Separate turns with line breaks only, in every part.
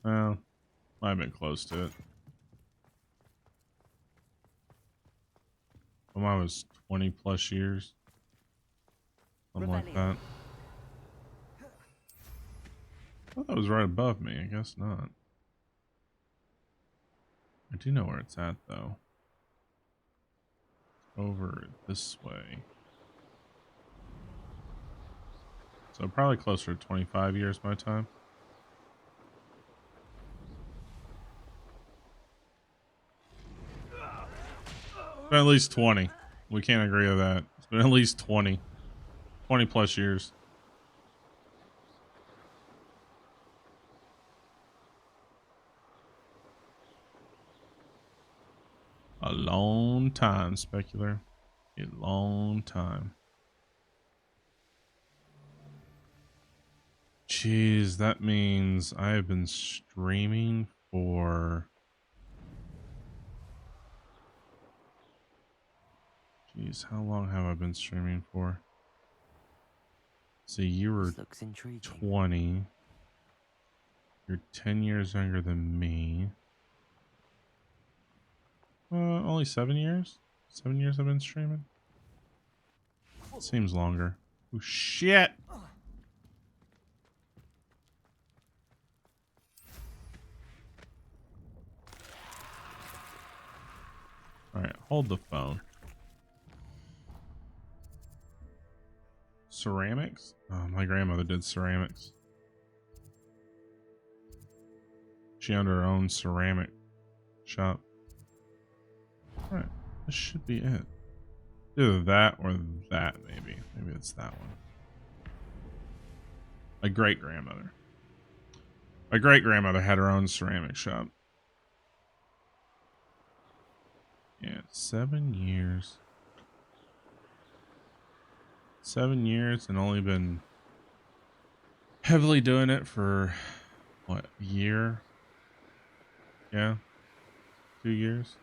Well, might have been close to it. Well, mine was 20 plus years. Something like that. I thought that was right above me. I guess not. I do know where it's at, though. Over this way. So probably closer to 25 years my time. It's been at least 20. We can't agree with that. It's been at least 20. 20 plus years. A long time, Specular. A long time. Jeez, that means I have been streaming for... Jeez, how long have I been streaming for? See, you were 20. You're 10 years younger than me. Only 7 years? 7 years I've been streaming? Seems longer. Oh, shit! Alright, hold the phone. Ceramics? Oh, my grandmother did ceramics. She owned her own ceramic shop. Alright, this should be it. Either that or that, maybe. Maybe it's that one. My great-grandmother. My great-grandmother had her own ceramic shop. Yeah, 7 years. 7 years and only been heavily doing it for, what, a year? Yeah, 2 years.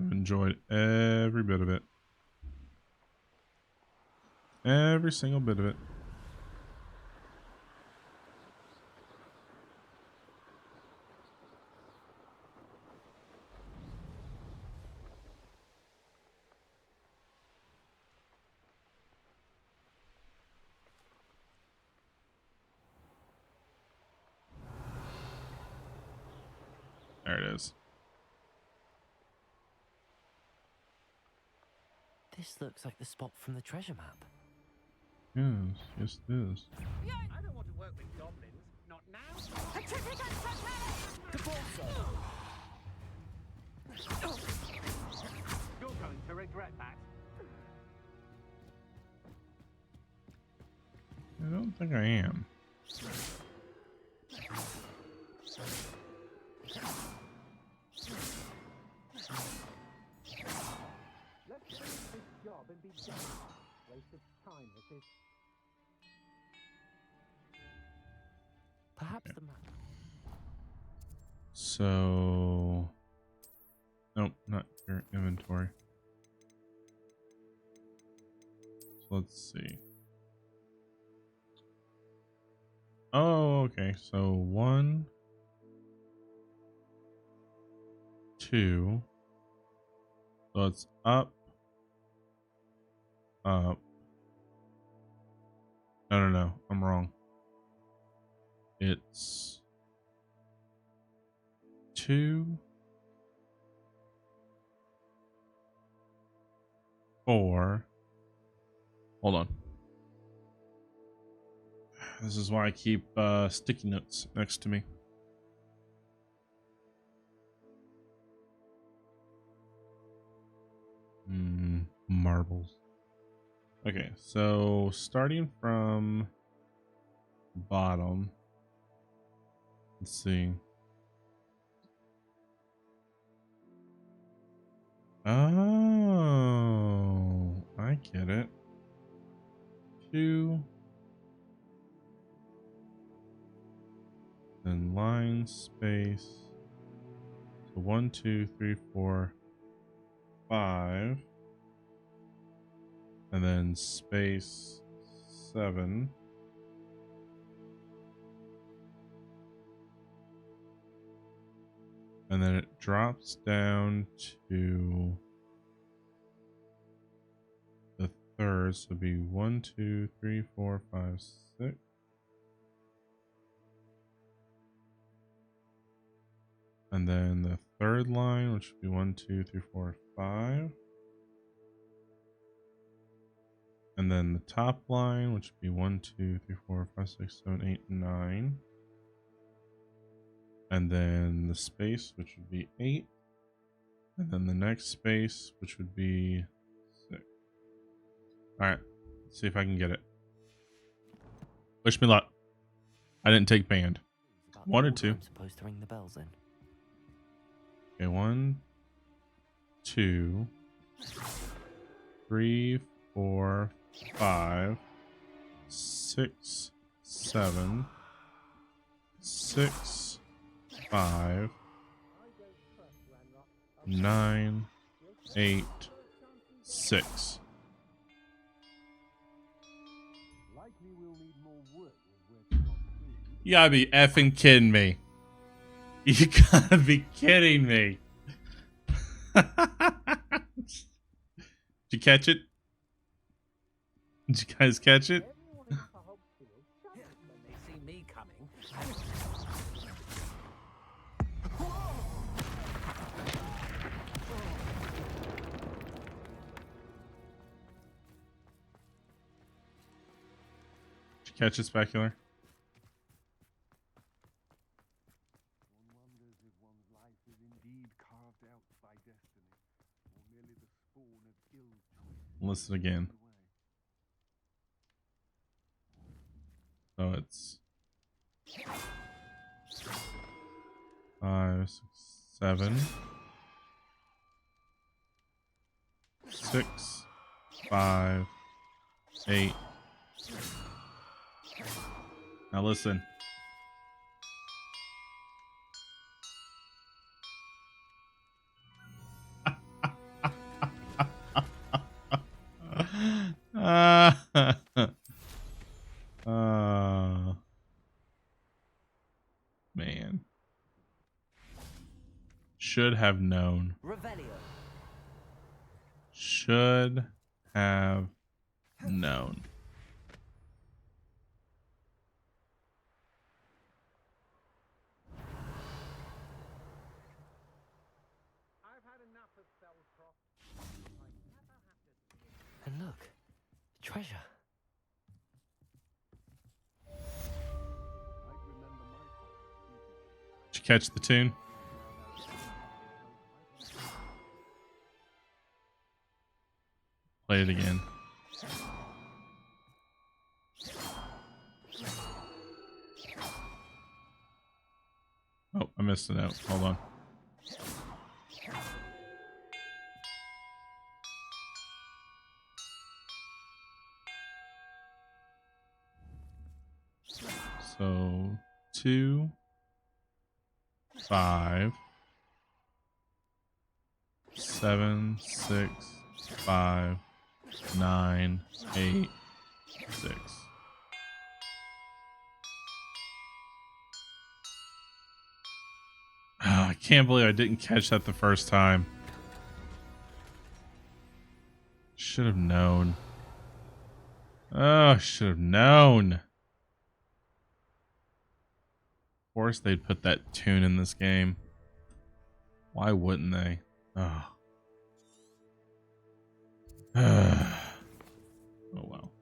I've enjoyed every bit of it. Every single bit of it. There it is.
This looks like the spot from the treasure map.
Yes, yes it is.
I don't want to work with goblins. Not now. You're going to regret that.
I don't think I am.
Let's finish this job and be done. Waste of time, this is.
Perhaps the map.
So... Nope, not your inventory. So let's see. Oh, okay. So 1, 2. So it's up, up. No. I'm wrong. It's 2, 4. Hold on. This is why I keep sticky notes next to me. Marbles. Okay, so starting from bottom, let's see. Oh, I get it. 2, Then line space. So 1, 2, 3, 4, 5. And then space 7. And then it drops down to the third. So it'd be 1, 2, 3, 4, 5, 6. And then the third line, which would be 1, 2, 3, 4, 5. And then the top line, which would be 1, 2, 3, 4, 5, 6, 7, 8, 9. And then the space, which would be 8. And then the next space, which would be 6. Alright, let's see if I can get it. Wish me luck. I didn't take band. Wanted to.
I'm supposed to ring the bells in.
Okay, 1, 2, 3, 4, 5, 6, 7, 6, 5, 9, 8, 6.
Likely we'll need more wood if we're not food.
You gotta be effing kidding me. You gotta be kidding me. Did you catch it? Did you guys catch it?
Everyone in Hogwarts shut up when they see me coming.
Did you catch it, Specular?
One wonders if one's life is indeed carved out by destiny, or merely the spawn of ill choices.
Listen again. So it's 5, 6, 7, 6, 5, 8. Now listen. Man. Should have known.
Revelio.
Should have known.
I've had enough of Spellcroft. I never have to see it.
And look, treasure.
I'd remember my father speaking.
Did you catch the tune? Play it again. Oh, I missed it out. Hold on. So 2, 5, 7, 6, 5, 9, 8, 6. I can't believe I didn't catch that the first time. Should have known. Oh, should have known. Of course they'd put that tune in this game. Why wouldn't they? Oh. Oh well.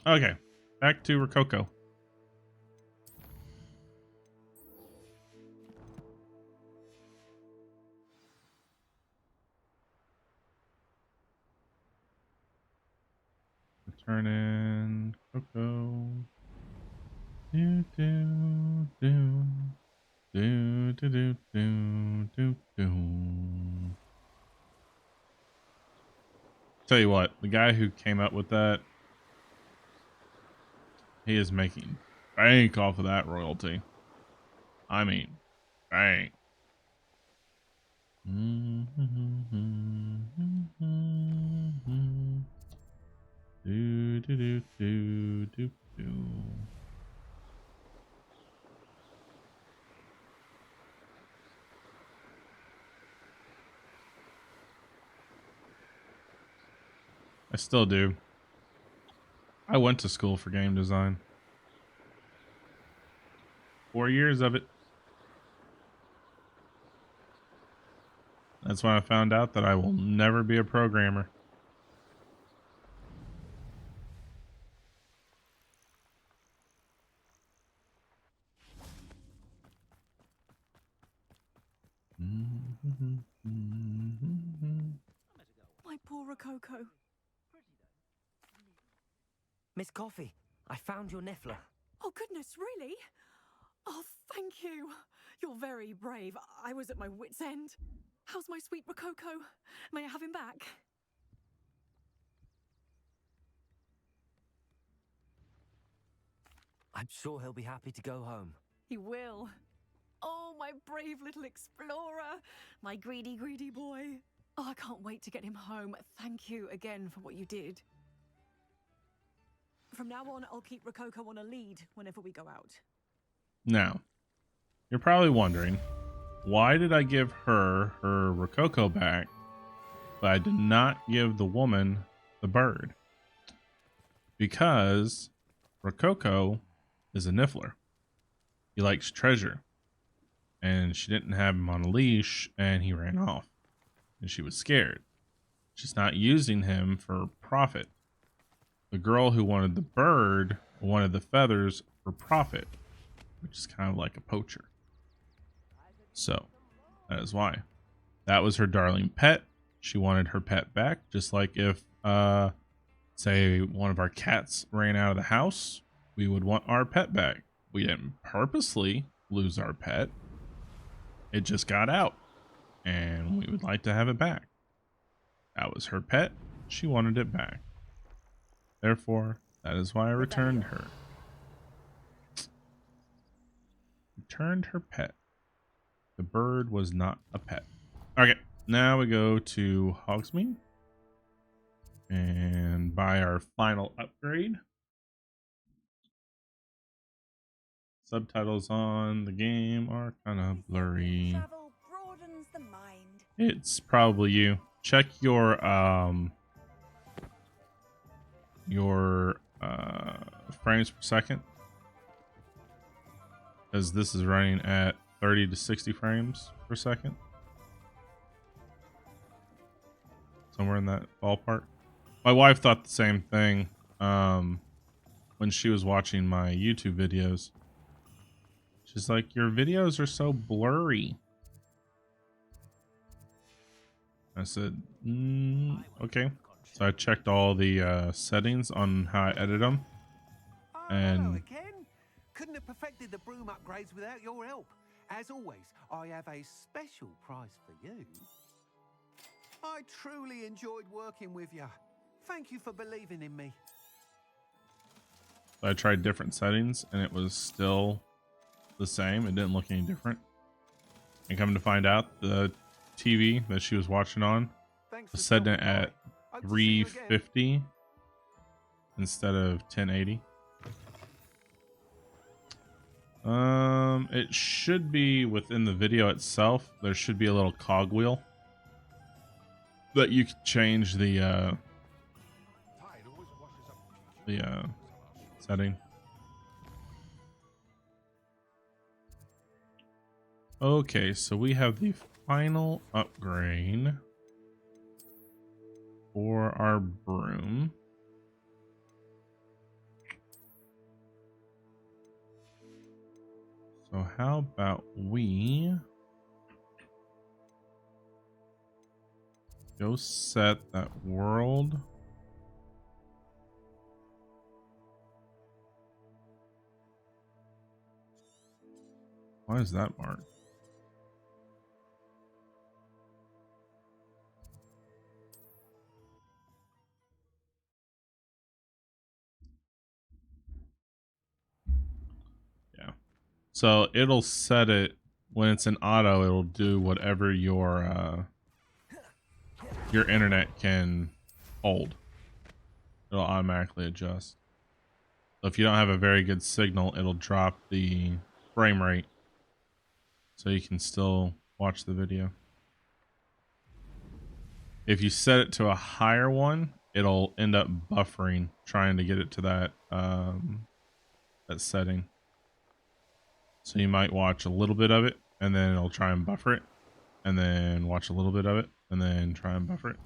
Okay, back to Rococo. Turn in Coco. Do do do do do do do do do. Tell you what, the guy who came up with that, he is making bank off of that royalty. I mean, bang. Do do do do do do. I still do. I went to school for game design. 4 years of it. That's when I found out that I will never be a programmer.
My poor Rococo.
Miss Coffee, I found your niffler.
Oh, goodness, really? Oh, thank you. You're very brave. I was at my wit's end. How's my sweet Rococo? May I have him back?
I'm sure he'll be happy to go home.
He will. Oh, my brave little explorer. My greedy, greedy boy. Oh, I can't wait to get him home. Thank you again for what you did. From now on, I'll keep Rococo on a lead whenever we go out.
Now, you're probably wondering, why did I give her her Rococo back, but I did not give the woman the bird? Because Rococo is a niffler. He likes treasure. And she didn't have him on a leash, and he ran off. And she was scared. She's not using him for profit. The girl who wanted the bird wanted the feathers for profit, which is kind of like a poacher. So that is why. That was her darling pet. She wanted her pet back, just like if say one of our cats ran out of the house, we would want our pet back. We didn't purposely lose our pet. It just got out, and we would like to have it back. That was her pet. She wanted it back. Therefore, that is why I returned her. Returned her pet. The bird was not a pet. Okay, now we go to Hogsmeade and buy our final upgrade. Subtitles on the game are kind of blurry.
Travel broadens the mind.
It's probably you. Check your frames per second, because this is running at 30 to 60 frames per second, somewhere in that ballpark. My wife thought the same thing when she was watching my YouTube videos. She's like, your videos are so blurry. I said, okay. So I checked all the settings on how I edit them. And
again, couldn't have perfected the broom upgrades without your help. As always, I have a special prize for you. I truly enjoyed working with you. Thank you for believing in me.
I tried different settings and it was still the same. It didn't look any different. And come to find out, the TV that she was watching on was set at 350 instead of 1080. It should be within the video itself. There should be a little cogwheel that you can change the setting. Okay, so we have the final upgrade for our broom. So how about we go set that world. Why is that marked? So it'll set it when it's in auto. It'll do whatever your internet can hold. It'll automatically adjust. So if you don't have a very good signal, it'll drop the frame rate so you can still watch the video. If you set it to a higher one, it'll end up buffering trying to get it to that that setting. So you might watch a little bit of it and then it'll try and buffer it, and then watch a little bit of it and then try and buffer it.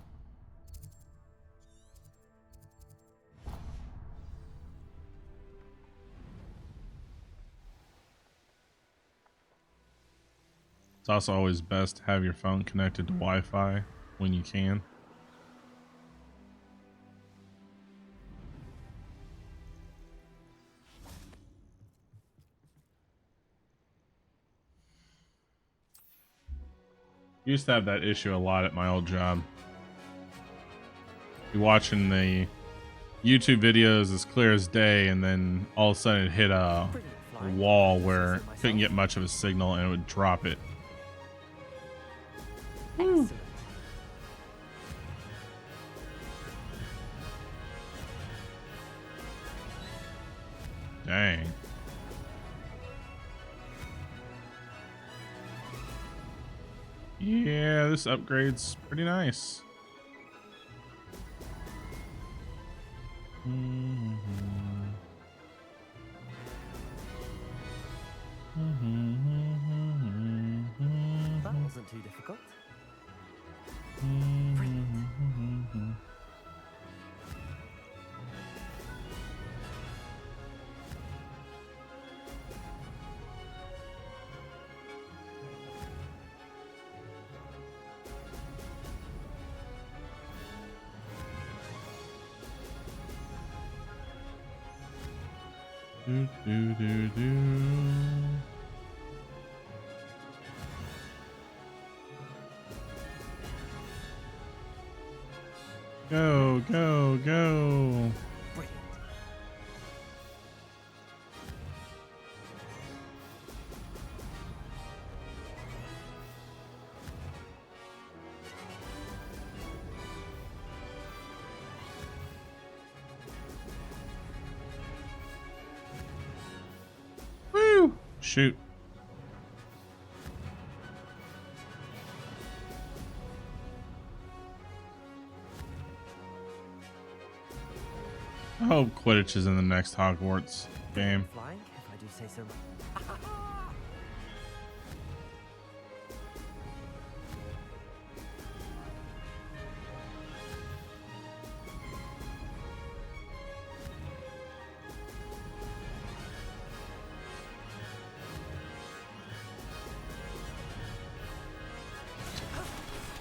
It's also always best to have your phone connected to Wi-Fi when you can. Used to have that issue a lot at my old job. You're watching the YouTube videos as clear as day, and then all of a sudden it hit a wall where it couldn't get much of a signal and it would drop it.
Excellent.
Dang. Yeah, this upgrade's pretty nice.
That wasn't too difficult.
Do, do, do, do. Go, go, go.
Brilliant.
Woo! Shoot. I hope Quidditch is in the next Hogwarts game.
Flying, if I do say so.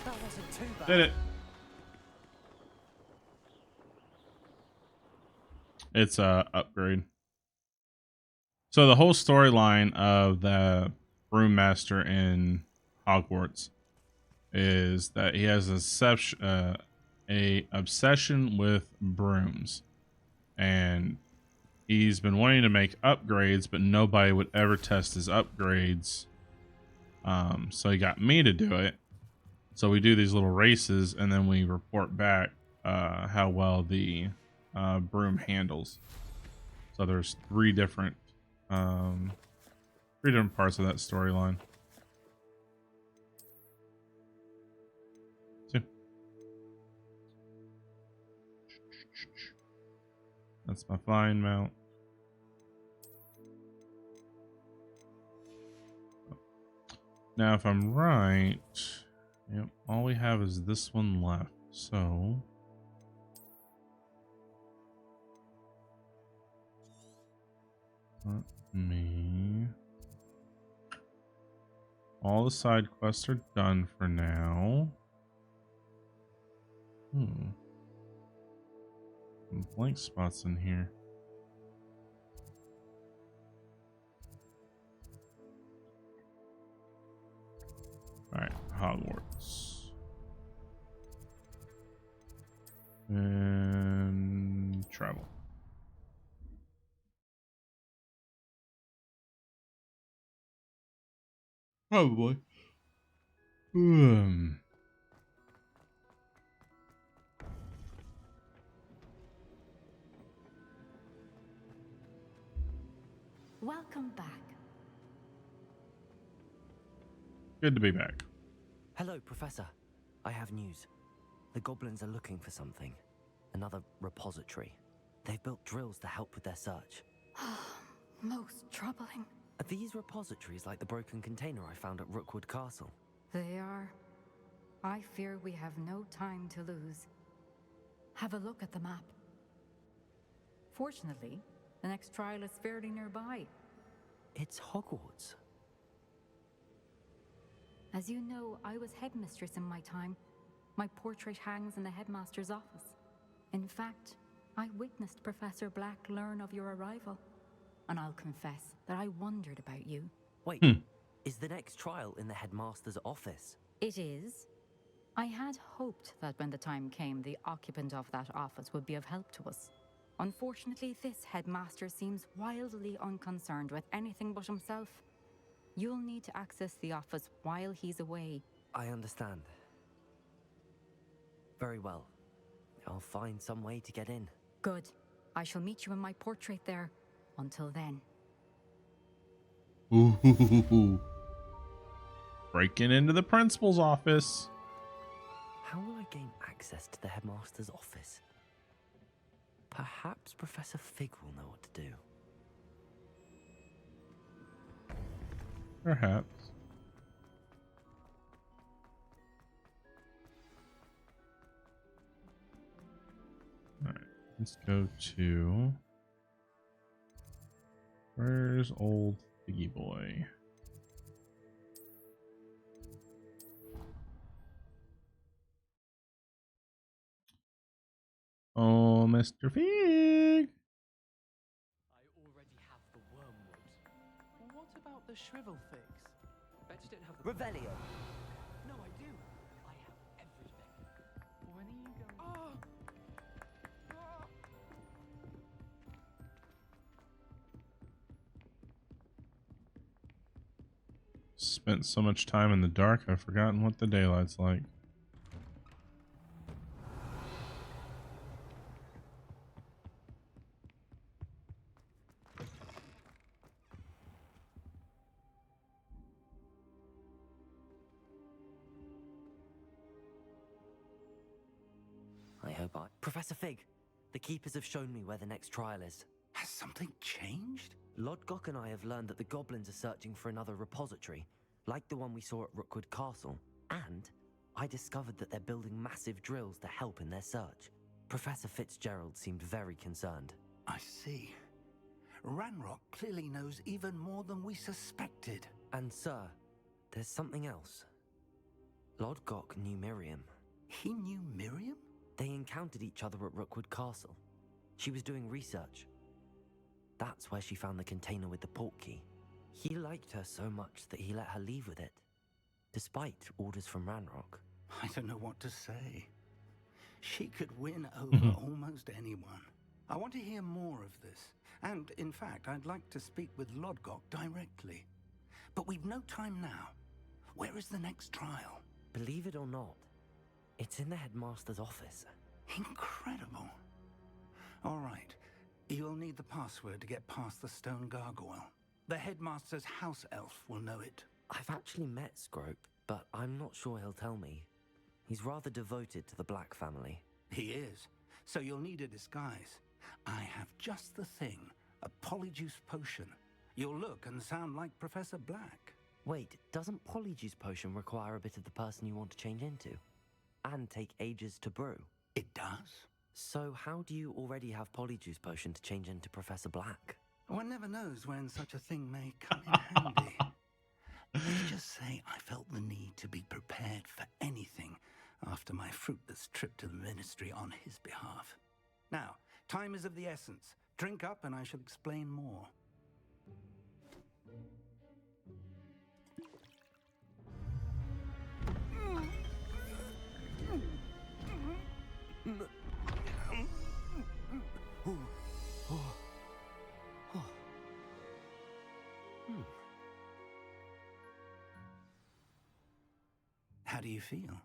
That wasn't too bad.
Did it. It's a upgrade. So the whole storyline of the broom master in Hogwarts is that he has a obsession with brooms, and he's been wanting to make upgrades, but nobody would ever test his upgrades. So he got me to do it. So we do these little races, and then we report back how well the broom handles. So there's three different parts of that storyline. See? That's my flying mount. Now, if I'm right, yep, all we have is this one left. So let me. All the side quests are done for now. Some blank spots in here. Alright, Hogwarts. And travel. Probably.
Welcome back.
Good to be back.
Hello, Professor. I have news. The goblins are looking for something. Another repository. They've built drills to help with their search.
Most troubling.
Are these repositories like the broken container I found at Rookwood Castle?
They are. I fear we have no time to lose. Have a look at the map. Fortunately, the next trial is fairly nearby.
It's Hogwarts.
As you know, I was headmistress in my time. My portrait hangs in the headmaster's office. In fact, I witnessed Professor Black learn of your arrival. And I'll confess that I wondered about you.
Wait, is the next trial in the headmaster's office?
It is. I had hoped that when the time came, the occupant of that office would be of help to us. Unfortunately, this headmaster seems wildly unconcerned with anything but himself. You'll need to access the office while he's away.
I understand. Very well. I'll find some way to get in.
Good. I shall meet you in my portrait there. Until then.
Ooh. Breaking into the principal's office.
How will I gain access to the headmaster's office? Perhaps Professor Fig will know what to do.
Perhaps. Alright, let's go to... Where's old Figgy boy? Oh, Mr. Fig!
I already have the wormwood. What about the shrivel figs? Bet you don't have the
Revelio!
No, I do. I have everything. When are you going? Oh! Oh!
Spent so much time in the dark, I've forgotten what the daylight's like.
I hope I... Professor Fig! The Keepers have shown me where the next trial is.
Has something changed?
Lodgok and I have learned that the goblins are searching for another repository, like the one we saw at Rookwood Castle. And I discovered that they're building massive drills to help in their search. Professor Fitzgerald seemed very concerned.
I see. Ranrock clearly knows even more than we suspected.
And sir, there's something else. Lodgok knew Miriam.
He knew Miriam?
They encountered each other at Rookwood Castle. She was doing research. That's where she found the container with the port key. He liked her so much that he let her leave with it, despite orders from Ranrock.
I don't know what to say. She could win over almost anyone. I want to hear more of this. And, in fact, I'd like to speak with Lodgok directly. But we've no time now. Where is the next trial?
Believe it or not, it's in the headmaster's office.
Incredible. All right. You'll need the password to get past the stone gargoyle. The headmaster's house elf will know it.
I've actually met Scrope, but I'm not sure he'll tell me. He's rather devoted to the Black family.
He is. So you'll need a disguise. I have just the thing. A polyjuice potion. You'll look and sound like Professor Black.
Wait, doesn't Polyjuice Potion require a bit of the person you want to change into? And take ages to brew?
It does?
So how do you already have Polyjuice Potion to change into Professor Black?
One never knows when such a thing may come in handy. Let's just say I felt the need to be prepared for anything after my fruitless trip to the ministry on his behalf. Now, time is of the essence. Drink up and I shall explain more. do you feel?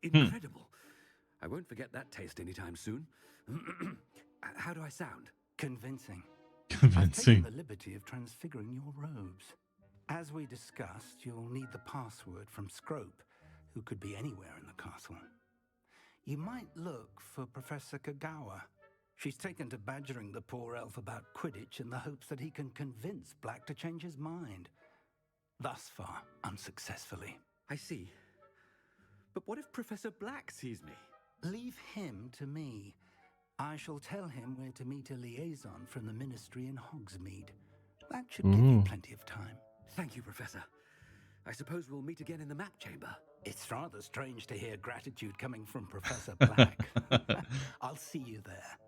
Incredible. I won't forget that taste anytime soon. How do I sound?
Convincing. I've
Convincing.
taken the liberty of transfiguring your robes. As we discussed, you'll need the password from Scrope, who could be anywhere in the castle. You might look for Professor Kagawa. She's taken to badgering the poor elf about Quidditch in the hopes that he can convince Black to change his mind. Thus far, unsuccessfully.
I see. But what if Professor Black sees me?
Leave him to me. I shall tell him where to meet a liaison from the Ministry in Hogsmeade. That should give you plenty of time.
Thank you, Professor. I suppose we'll meet again in the map chamber.
It's rather strange to hear gratitude coming from Professor Black. I'll see you there.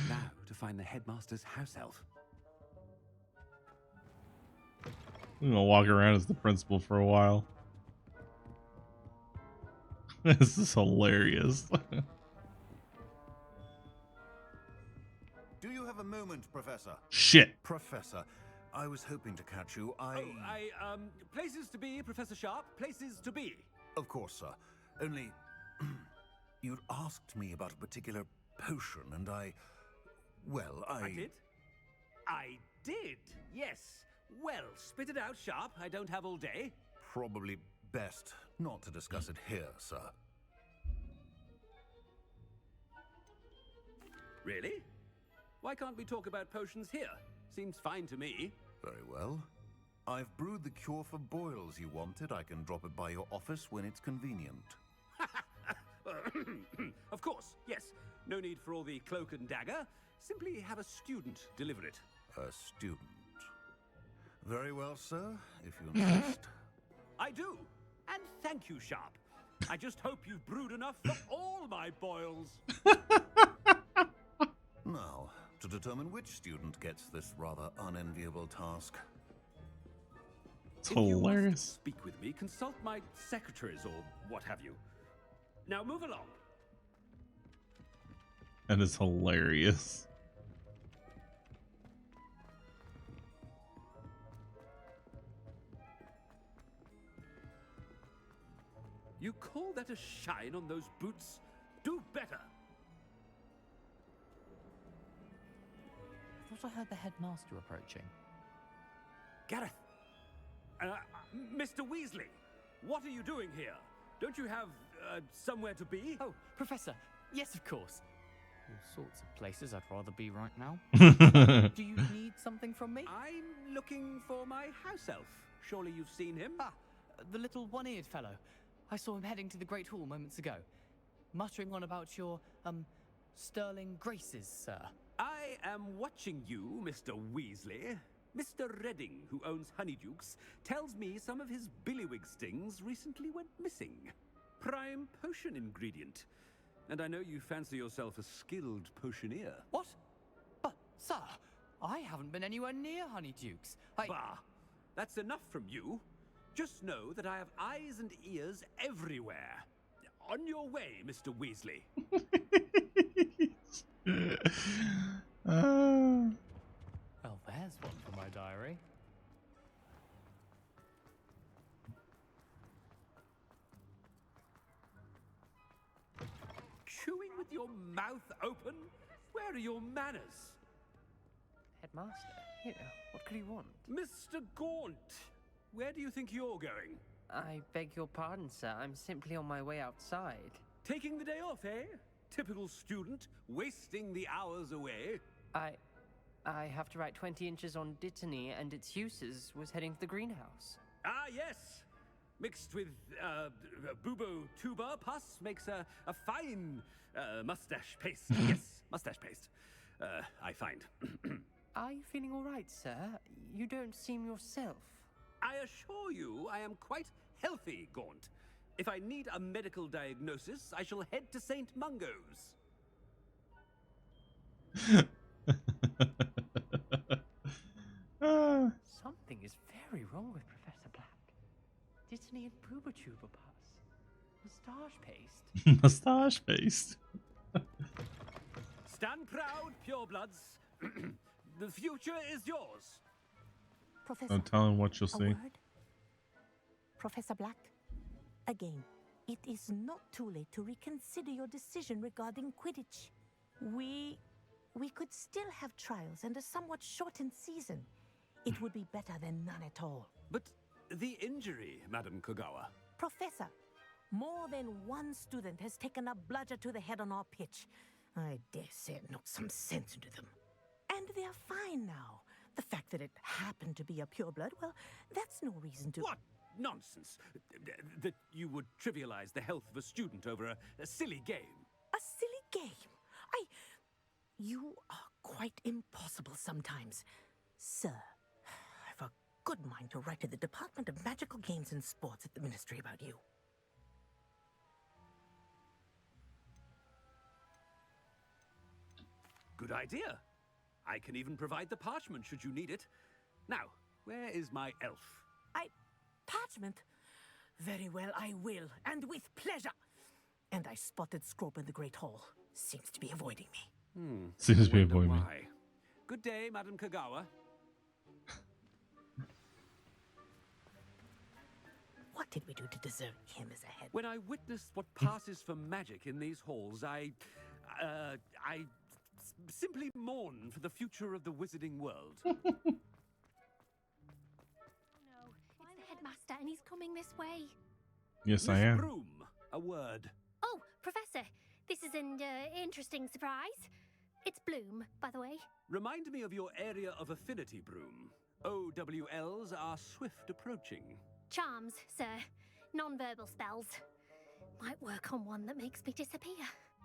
Now to find the headmaster's house elf.
I'm gonna walk around as the principal for a while. This is hilarious.
Do you have a moment, Professor?
Shit.
Professor, I was hoping to catch you.
Places to be, Professor Sharp. Places to be.
Of course, sir. Only, you'd asked me about a particular potion, and I
did? I did, yes. Well, spit it out, Sharp. I don't have all day.
Probably best not to discuss it here, sir.
Really? Why can't we talk about potions here? Seems fine to me.
Very well. I've brewed the cure for boils you wanted. I can drop it by your office when it's convenient.
Of course, yes. No need for all the cloak and dagger. Simply have a student deliver it.
A student. Very well, sir, if you insist.
I do. And thank you, Sharp. I just hope you've brewed enough for all my boils.
Now, to determine which student gets this rather unenviable task.
It's
If you must
hilarious.
speak with me, consult my secretaries or what have you. Now move along.
And it's hilarious.
You call that a shine on those boots? Do better.
I thought I heard the headmaster approaching.
Gareth. Mr. Weasley, what are you doing here? Don't you have somewhere to be?
Oh, Professor. Yes, of course. All sorts of places I'd rather be right now. Do you need something from me?
I'm looking for my house elf. Surely you've seen him?
Ah, the little one-eared fellow. I saw him heading to the Great Hall moments ago, muttering on about your, sterling graces, sir.
I am watching you, Mr. Weasley. Mr. Redding, who owns Honeydukes, tells me some of his billywig stings recently went missing. Prime potion ingredient. And I know you fancy yourself a skilled potioneer.
What? But, sir, I haven't been anywhere near Honeydukes.
Bah! That's enough from you. Just know that I have eyes and ears everywhere. On your way, Mr. Weasley.
Well, there's one for my diary.
Chewing with your mouth open? Where are your manners?
Headmaster, here, what could he want?
Mr. Gaunt, where do you think you're going?
I beg your pardon, sir. I'm simply on my way outside.
Taking the day off, eh? Typical student, wasting the hours away.
I have to write 20 inches on Dittany and its uses. Was heading to the greenhouse.
Ah, yes. Mixed with bubo tuber pus makes a fine mustache paste. Yes, mustache paste. I find.
Are you feeling all right, sir? You don't seem yourself.
I assure you I am quite healthy, Gaunt. If I need a medical diagnosis, I shall head to St. Mungo's.
Something is very wrong with Professor Black. Dittany and Boobertuber pus. Moustache paste.
Mustache paste.
Stand proud, purebloods. The future is yours.
Professor,
I'm telling what you'll
a
see.
word? Professor Black,
Again, it is not too late to reconsider your decision regarding Quidditch. We could still have trials and a somewhat shortened season. It would be better than none at all.
But the injury, Madam Kogawa.
Professor, more than one student has taken a bludger to the head on our pitch. I dare say it knocked some sense into them. And they're fine now. The fact that it happened to be a pureblood, well, that's no reason to...
What nonsense! That you would trivialize the health of a student over a silly game.
A silly game? You are quite impossible sometimes. Sir, I've a good mind to write to the Department of Magical Games and Sports at the Ministry about you.
Good idea. I can even provide the parchment should you need it. Now, where is my elf?
Parchment? Very well, I will, and with pleasure. And I spotted Scrope in the Great Hall. Seems to be avoiding me.
Seems to be avoiding me.
Why. Good day, Madam Kogawa.
What did we do to deserve him as a head?
When I witnessed what passes for magic in these halls, I simply mourn for the future of the wizarding world.
No, it's the headmaster and he's coming this way.
Yes, I
Miss
am.
Broom, a word.
Oh, Professor, this is an interesting surprise. It's Bloom, by the way.
Remind me of your area of affinity, Broom. OWLs are swift approaching.
Charms, sir. Non-verbal spells. Might work on one that makes me disappear.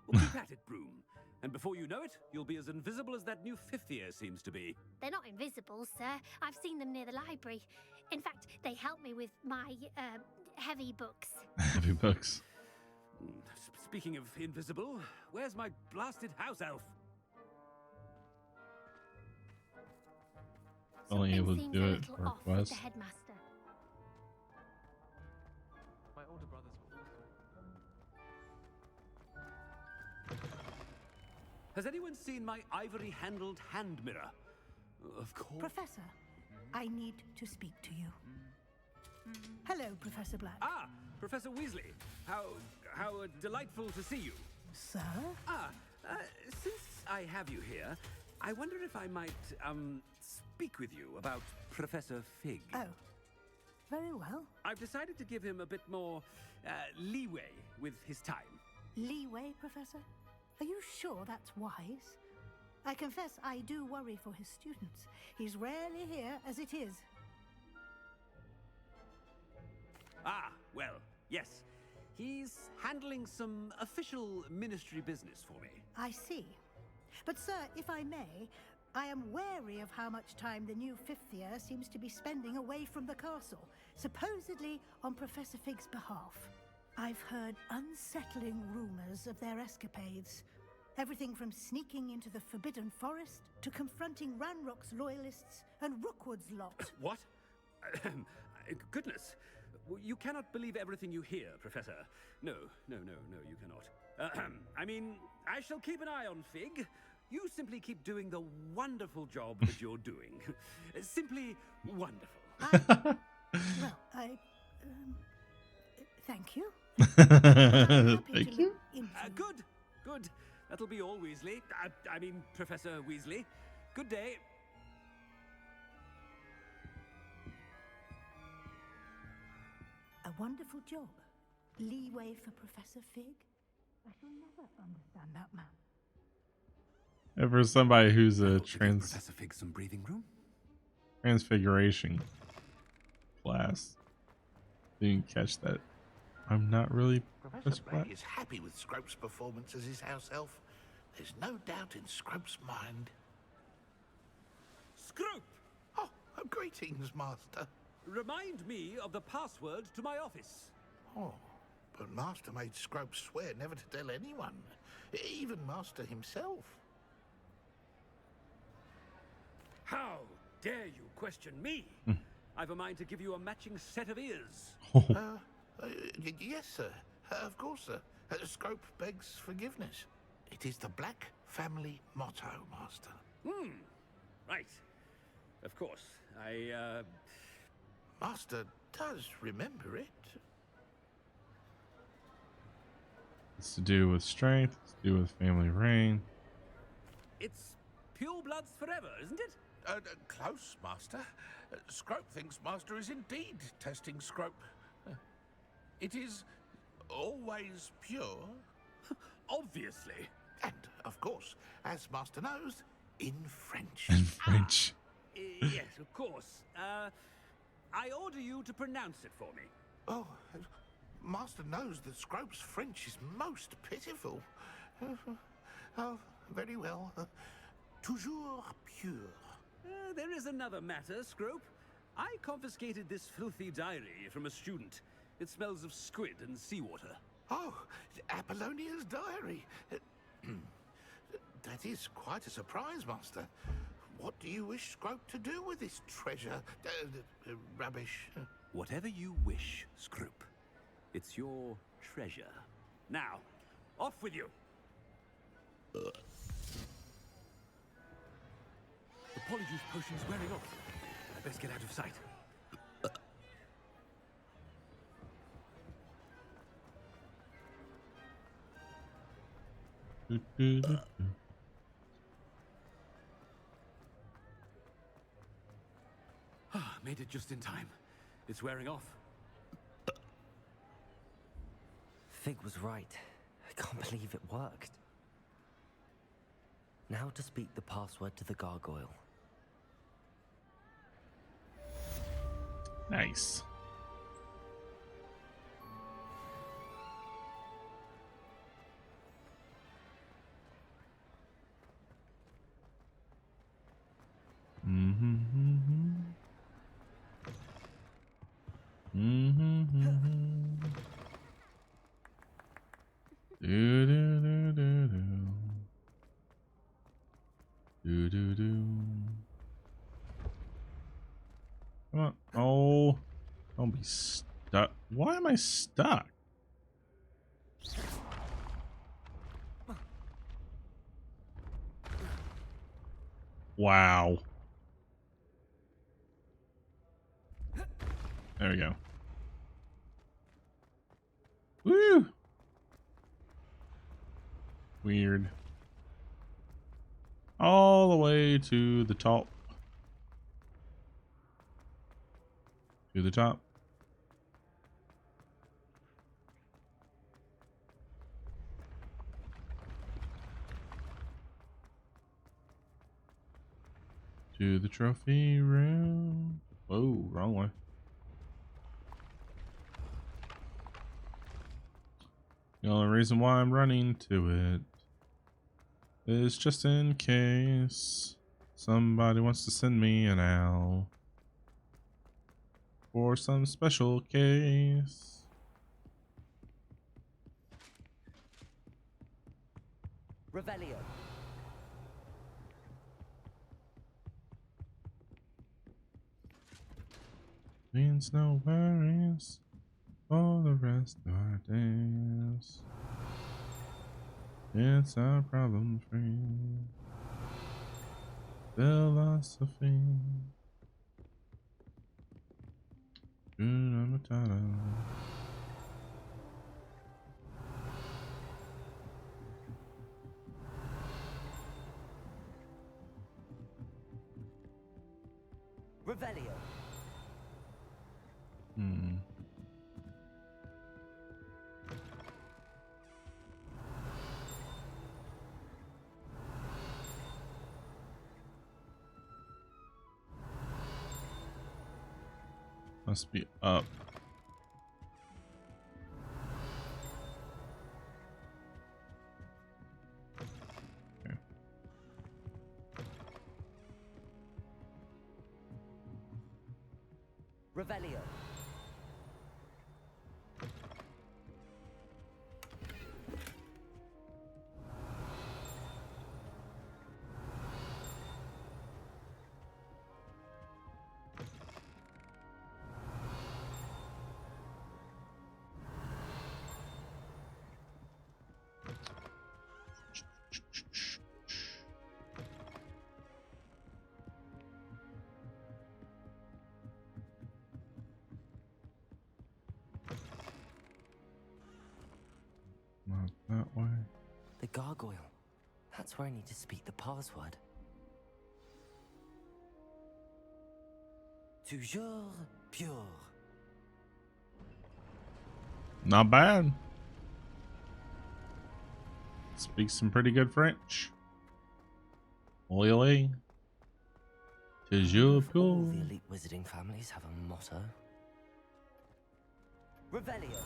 Well, keep at it, Broom. And before you know it, you'll be as invisible as that new fifth year seems to be.
They're not invisible, sir. I've seen them near the library. In fact, they help me with my, heavy books.
Heavy books.
Speaking of invisible, where's my blasted house elf?
Only able to
Something
do
seems a
it
little
for a
off with
quest.
the headmaster.
My older brothers were awesome.
Has anyone seen my ivory-handled hand mirror? Of course.
Professor, I need to speak to you. Hello, Professor Black.
Ah, Professor Weasley. How delightful to see you.
Sir?
Since I have you here, I wonder if I might, speak with you about Professor Fig.
Oh, very well.
I've decided to give him a bit more, leeway with his time.
Leeway, Professor? Are you sure that's wise? I confess I do worry for his students. He's rarely here as it is.
Ah, well, yes. He's handling some official ministry business for me.
I see. But, sir, if I may, I am wary of how much time the new fifth year seems to be spending away from the castle, supposedly on Professor Fig's behalf. I've heard unsettling rumors of their escapades. Everything from sneaking into the Forbidden Forest to confronting Ranrock's loyalists and Rookwood's lot.
What? Goodness. You cannot believe everything you hear, Professor. No, you cannot. I mean, I shall keep an eye on Fig. You simply keep doing the wonderful job that you're doing. Simply wonderful.
Well, thank you.
Thank you.
Good. That'll be all, Weasley. I mean, Professor Weasley. Good day.
A wonderful job. Leeway for Professor Fig? I shall never understand that man.
And for somebody who's a
Professor Fig some breathing room?
transfiguration class, didn't catch that. I'm not really
Professor Black is happy with Scrope's performance as his house elf. There's no doubt in Scrope's mind.
Scrope!
Oh, greetings, Master.
Remind me of the password to my office.
Oh, but Master made Scrope swear never to tell anyone, even Master himself.
How dare you question me? I've a mind to give you a matching set of ears.
Yes, sir. Of course, sir. Scrope begs forgiveness. It is the Black family motto, Master.
Right. Of course.
Master does remember it.
It's to do with strength. It's to do with family reign.
It's pure bloods forever, isn't it?
Close, Master. Scrope thinks Master is indeed testing Scrope. It is always pure.
Obviously.
And, of course, as Master knows, in French.
In French.
Yes, of course. I order you to pronounce it for me.
Oh, Master knows that Scrope's French is most pitiful. Oh, very well. Toujours pure.
There is another matter, Scrope. I confiscated this filthy diary from a student. It smells of squid and seawater.
Oh, Apollonia's diary. That is quite a surprise, Master. What do you wish Scrope to do with this treasure? Rubbish.
Whatever you wish, Scrope. It's your treasure. Now, off with you. The polyjuice potion's wearing off. I best get out of sight. Made it just in time. It's wearing off.
Fig was right. I can't believe it worked. Now to speak the password to the gargoyle.
Nice. Do do do do do. Do do do. Come on. Oh, don't be stuck. Why am I stuck? Wow. There we go. Woo! Weird. All the way to the top. To the top. To the trophy room. Whoa, wrong way. The only reason why I'm running to it is just in case somebody wants to send me an owl for some special case.
Revelio.
Means no worries for the rest of our days. It's our problem free philosophy. Matata.
Revelio.
Must be up. Okay.
Revelio.
Why?
The gargoyle. That's where I need to speak the password. Toujours pure.
Not bad. Speaks some pretty good French. Oi, oi. Toujours pure.
All the elite wizarding families have a motto. Revelio.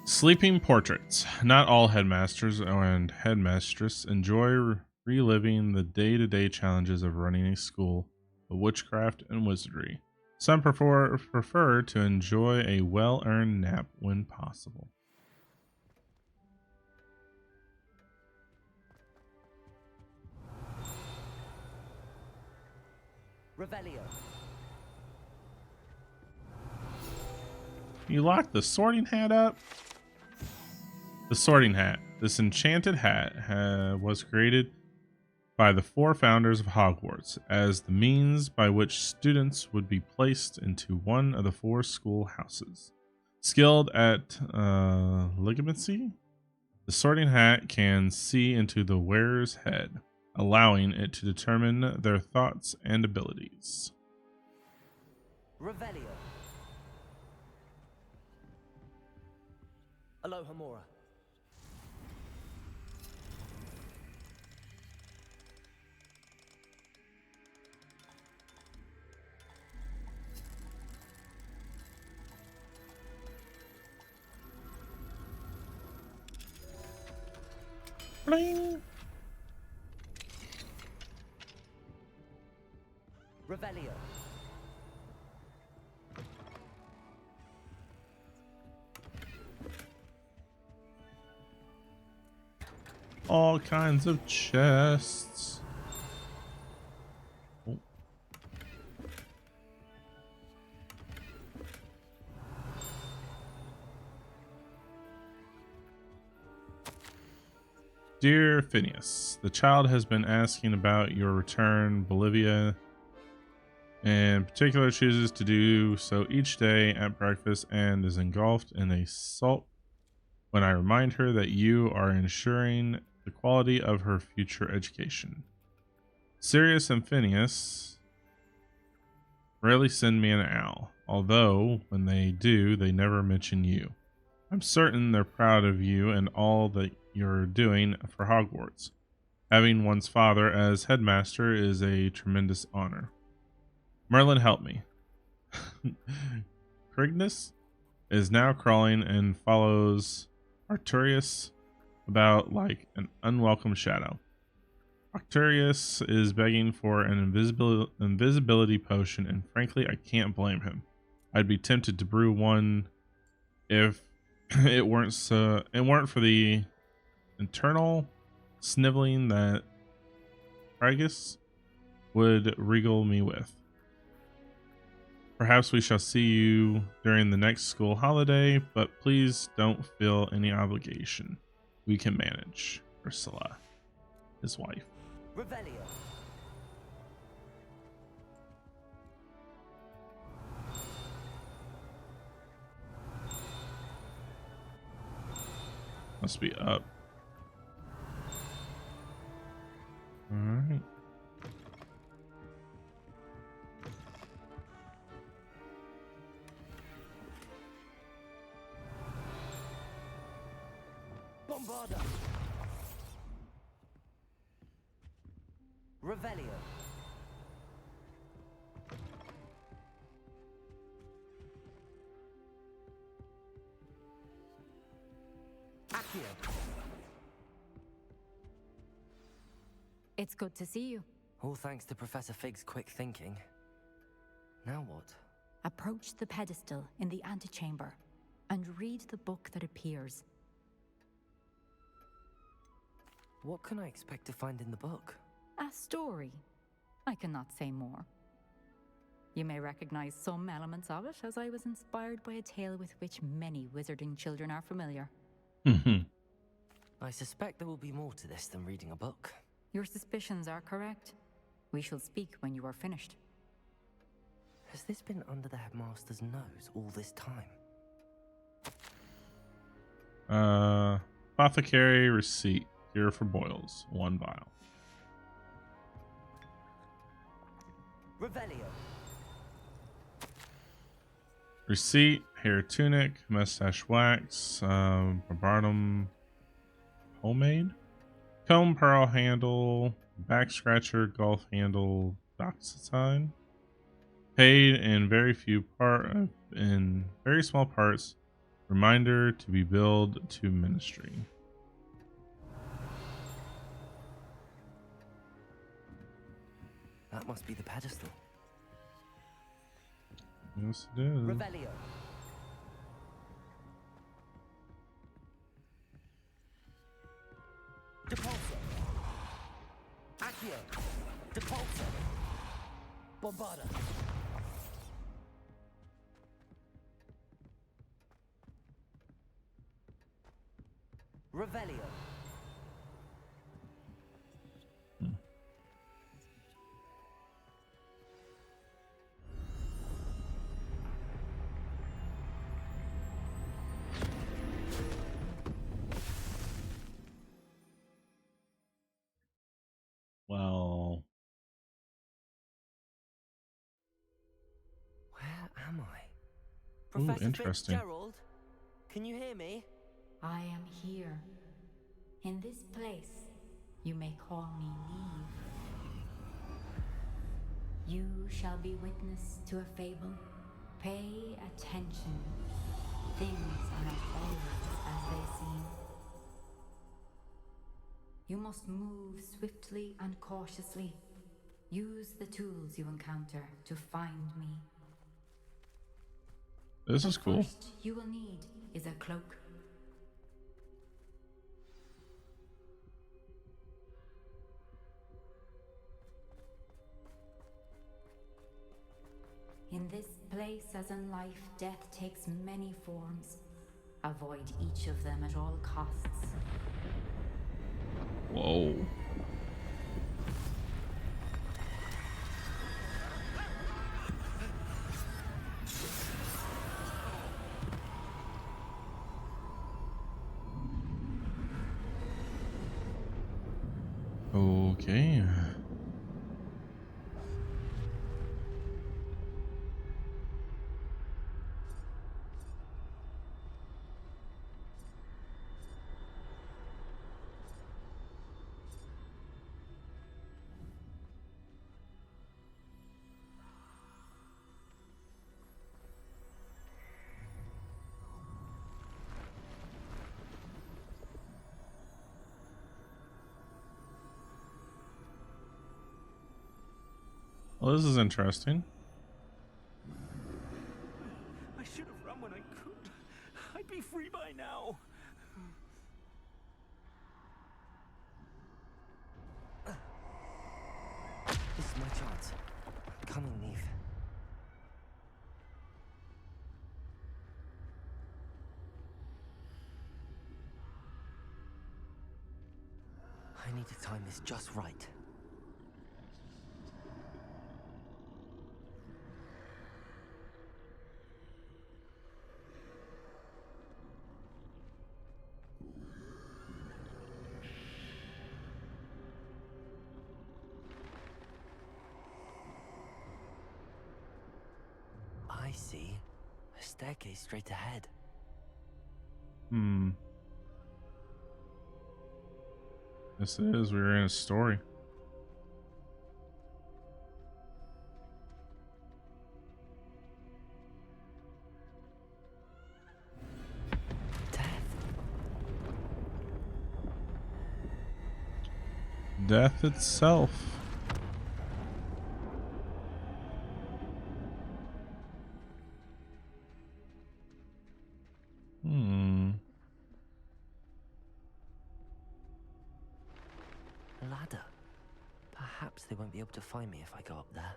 Sleeping portraits. Not all headmasters and headmistress enjoy reliving the day-to-day challenges of running a school of witchcraft and wizardry. Some prefer to enjoy a well-earned nap when possible.
Revelio.
You locked the sorting hat up? The sorting hat. This enchanted hat was created by the 4 founders of Hogwarts as the means by which students would be placed into one of the 4 school houses. Skilled at ligamancy, the sorting hat can see into the wearer's head, allowing it to determine their thoughts and abilities.
Revelio. Aloha Mora.
Bling.
Revelio.
All kinds of chests. Oh. Dear Phineas, the child has been asking about your return. Bolivia in particular chooses to do so each day at breakfast and is engulfed in a sulk when I remind her that you are ensuring the quality of her future education. Sirius and Phineas rarely send me an owl, although when they do, they never mention you. I'm certain they're proud of you and all that you're doing for Hogwarts. Having one's father as headmaster is a tremendous honor. Merlin, help me. Crignus is now crawling and follows Arcturus about like an unwelcome shadow. Arcturus is begging for an invisibility potion, and frankly, I can't blame him. I'd be tempted to brew one if it weren't for the internal sniveling that Crigus would regale me with. Perhaps we shall see you during the next school holiday, but please don't feel any obligation. We can manage. Ursula, his wife.
Revelio.
Must be up. All right.
Bombarda. Revelio. Accio.
It's good to see you.
All thanks to Professor Fig's quick thinking. Now what?
Approach the pedestal in the antechamber and read the book that appears.
What can I expect to find in the book?
A story. I cannot say more. You may recognize some elements of it, as I was inspired by a tale with which many wizarding children are familiar.
I suspect there will be more to this than reading a book.
Your suspicions are correct. We shall speak when you are finished.
Has this been under the headmaster's nose all this time?
Apothecary receipt. Cure for boils. 1 vial.
Revelio.
Receipt. Hair tunic. Mustache wax. Barbardum pomade. Comb pearl handle. Back scratcher. Golf handle. Doxycyne. Paid in very small parts. Reminder to be billed to ministry.
That must be the pedestal.
Yes, it is.
Revelio. Depulso. Accio. Depulso. Bombarda. Revelio.
Well,
Where am I?
ooh,
Professor
interesting.
Fitzgerald? Can you hear me?
I am here. In this place, you may call me Neve. You shall be witness to a fable. Pay attention. Things are not always as they seem. You must move swiftly and cautiously. Use the tools you encounter to find me.
This is cool.
First you will need is a cloak. In this place, as in life, death takes many forms. Avoid each of them at all costs.
Whoa. Okay. Well, this is interesting.
I should have run when I could. I'd be free by now.
This is my chance. Come on, Neve. I need to time this just right. I see. A staircase straight ahead.
Yes, it is. We were in a story. Death itself.
A ladder. Perhaps they won't be able to find me if I go up there.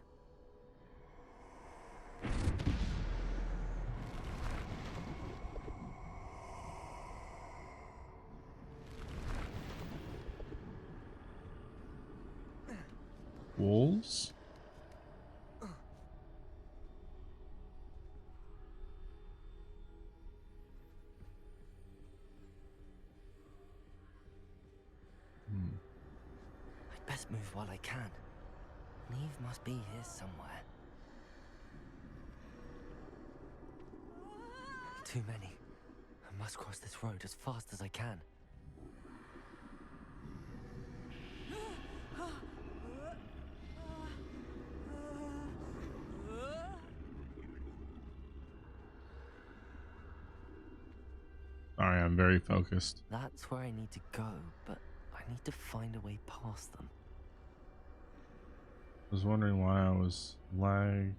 Wolves?
move while I can. Neve must be here somewhere. Too many. I must cross this road as fast as I can.
Sorry, I'm very focused.
That's where I need to go, but I need to find a way past them.
I was wondering why I was lagged.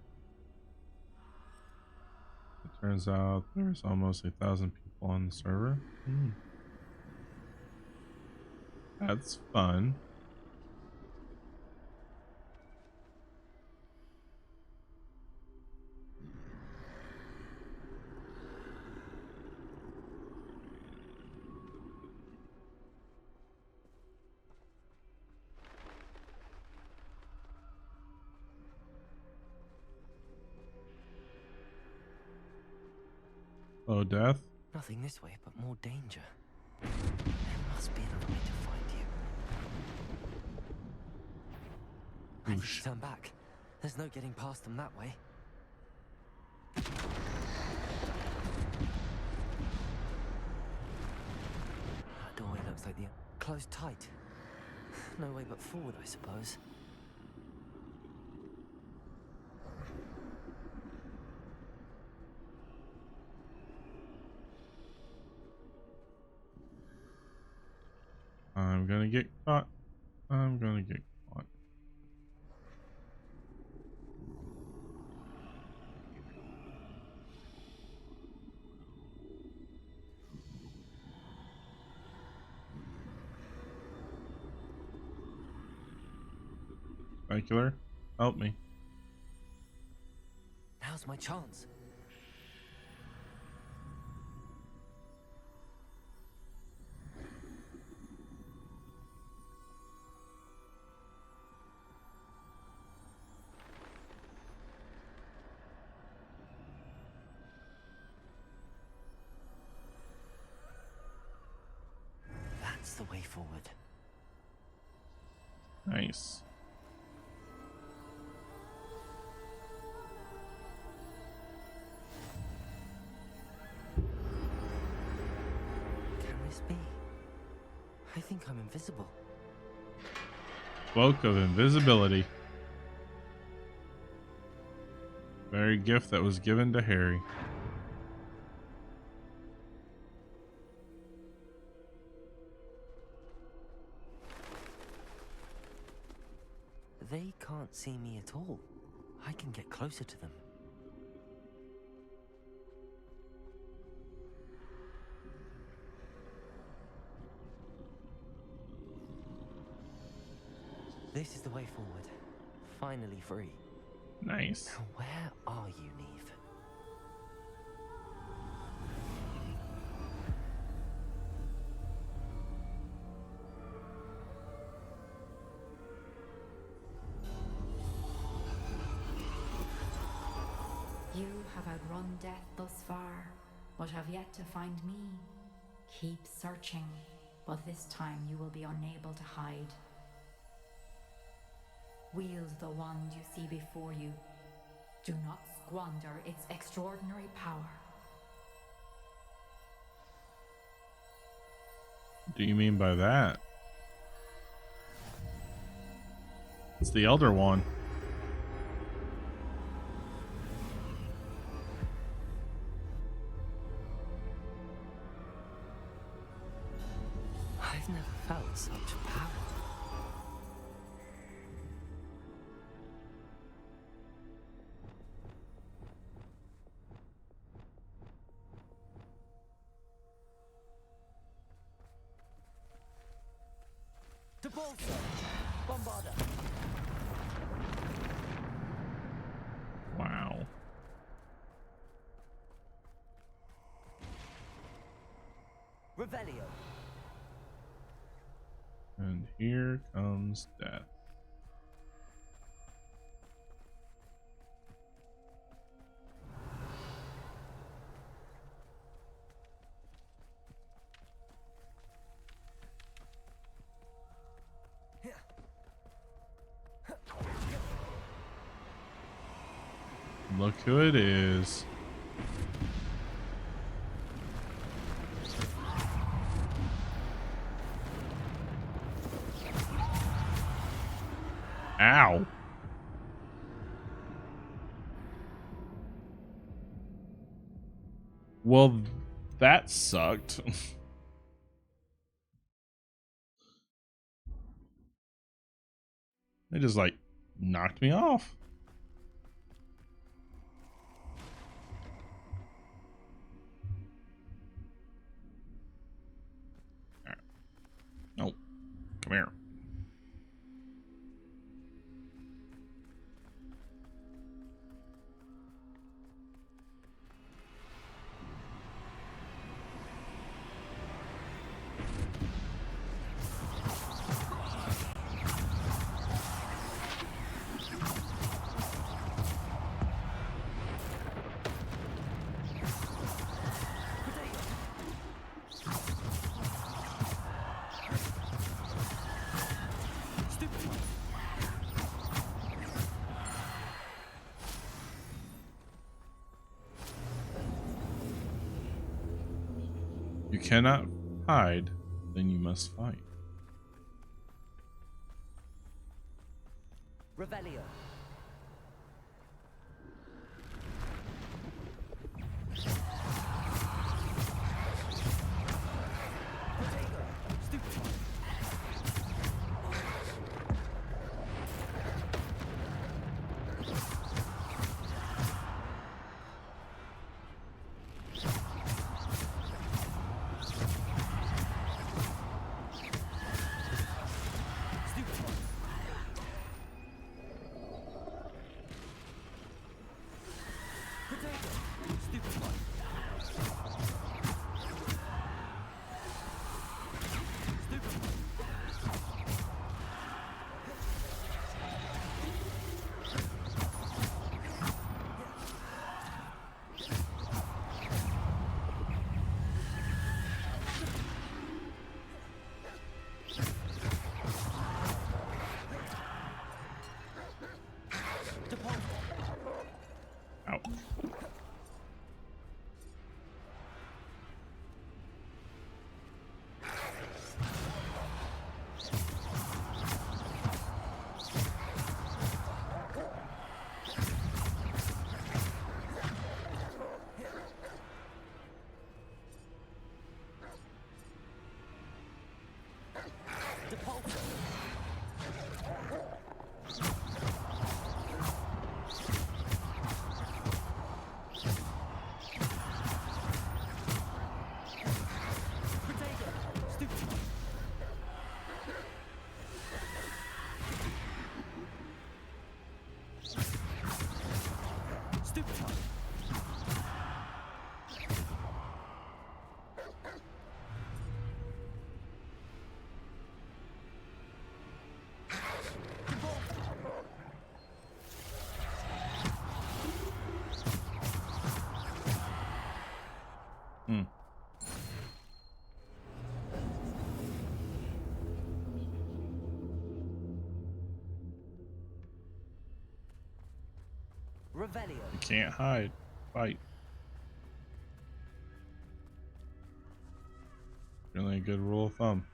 It turns out there's almost 1,000 people on the server. That's fun. Oh, death?
Nothing this way, but more danger. There must be another way to find you. I need to turn back. There's no getting past them that way. That doorway looks like the closed tight. No way but forward, I suppose.
I'm gonna get caught. I'm gonna get caught. Specular, help me.
Now's my chance. That's the way forward.
Nice.
Can this be? I think I'm invisible.
Cloak of invisibility. Very gift that was given to Harry.
They can't see me at all. I can get closer to them. This is the way forward. Finally free.
Nice.
Now where are you, Neve?
You have outrun death thus far, but have yet to find me. Keep searching, but this time you will be unable to hide. Wield the wand you see before you. Do not squander its extraordinary power.
What do you mean by that? It's the Elder Wand.
I've never felt such power.
To Bolsa! Bombarda!
Wow.
Revelio!
And here comes death. look who it is. Ow. Well, that sucked. They just like knocked me off. Right. No, come here. You cannot hide, then you must fight.
Revelio.
Out.
Revelio.
You can't hide. Fight. Really a good rule of thumb.